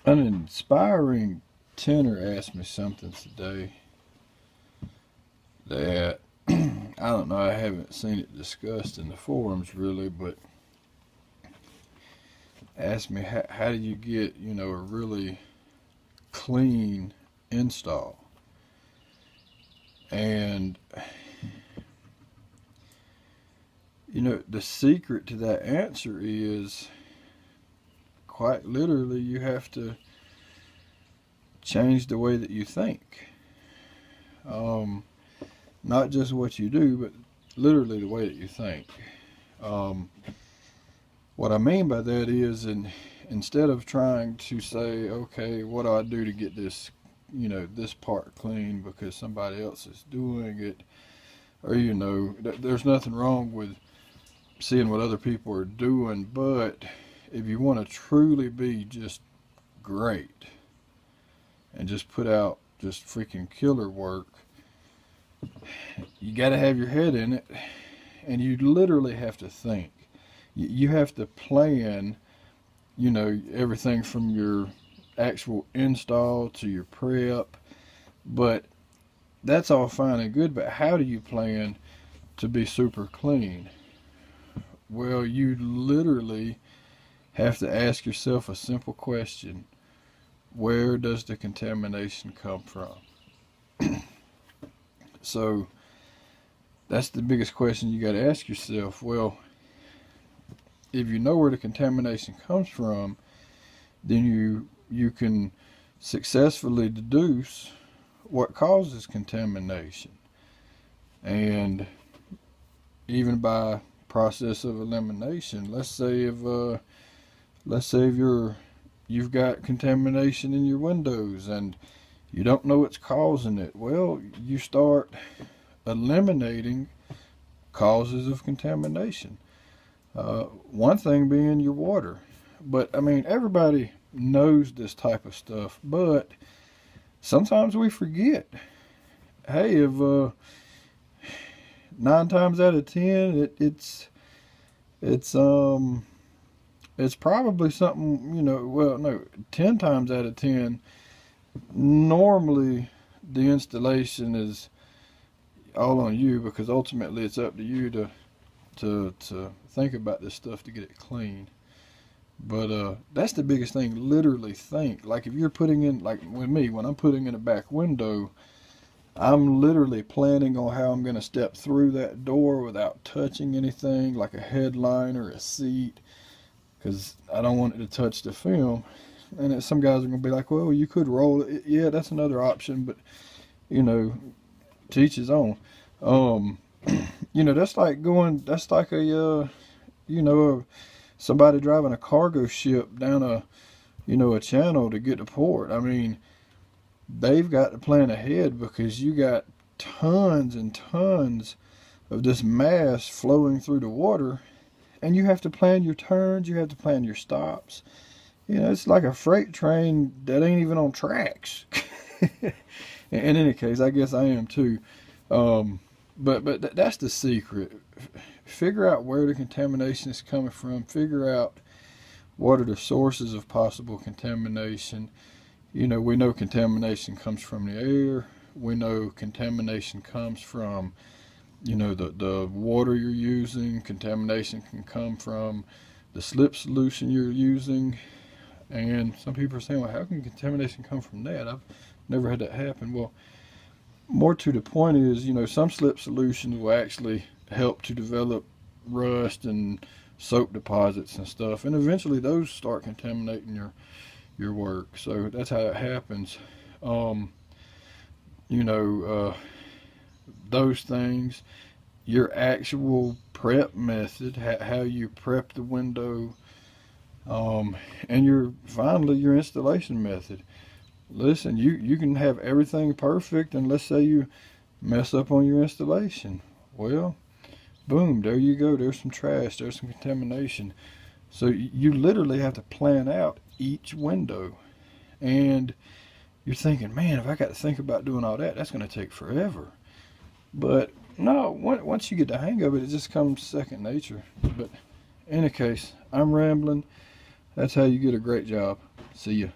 An inspiring tinter asked me something today that I don't know, I haven't seen it discussed in the forums really, but asked me how do you get, a really clean install? And, the secret to that answer is quite literally you have to change the way that you think. Um, Not just what you do, but literally the way that you think. Um, what I mean by that is, instead of trying to say, okay, what do I do to get this, this part clean because somebody else is doing it, or there's nothing wrong with seeing what other people are doing, but if you want to truly be just great and just put out just freaking killer work, you got to have your head in it, and you literally have to think. You have to plan, everything from your actual install to your prep. But that's all fine and good, but how do you plan to be super clean? Well, you literally have to ask yourself a simple question. Where does the contamination come from? So that's the biggest question you got to ask yourself. Well, if you know where the contamination comes from, then you can successfully deduce what causes contamination. And even by process of elimination, let's say if you've got contamination in your windows and you don't know what's causing it, well, you start eliminating causes of contamination. One thing being your water. But I mean, everybody knows this type of stuff, but sometimes we forget. Hey, if 9 times out of 10, it's probably something, well, no, 10 times out of 10, normally the installation is all on you, because ultimately it's up to you to think about this stuff to get it clean. But that's the biggest thing. Literally think. Like if you're putting in, like with me, when I'm putting in a back window, I'm literally planning on how I'm going to step through that door without touching anything, like a headline or a seat, because I don't want it to touch the film. And some guys are going to be like, well, you could roll it. Yeah, that's another option, but to each his own. Um, that's like somebody driving a cargo ship down a channel to get to port. I mean, they've got to plan ahead because you got tons and tons of this mass flowing through the water, and you have to plan your turns, you have to plan your stops. It's like a freight train that ain't even on tracks. In any case, I guess I am too. But that's the secret. Figure out where the contamination is coming from. Figure out what are the sources of possible contamination. We know contamination comes from the air. We know contamination comes from, the water you're using. Contamination can come from the slip solution you're using. And some people are saying, well, how can contamination come from that? I've never had that happen. Well, more to the point is, some slip solutions will actually help to develop rust and soap deposits and stuff. And eventually those start contaminating your work. So that's how it happens. You know, those things, your actual prep method, how you prep the window, and finally your installation method. Listen, you can have everything perfect, and let's say you mess up on your installation. Well, boom, there you go. There's some trash. There's some contamination. So you literally have to plan out each window. And you're thinking, man, if I got to think about doing all that, that's going to take forever. But no, once you get the hang of it, it just comes second nature. But in any case, I'm rambling. That's how you get a great job. See ya.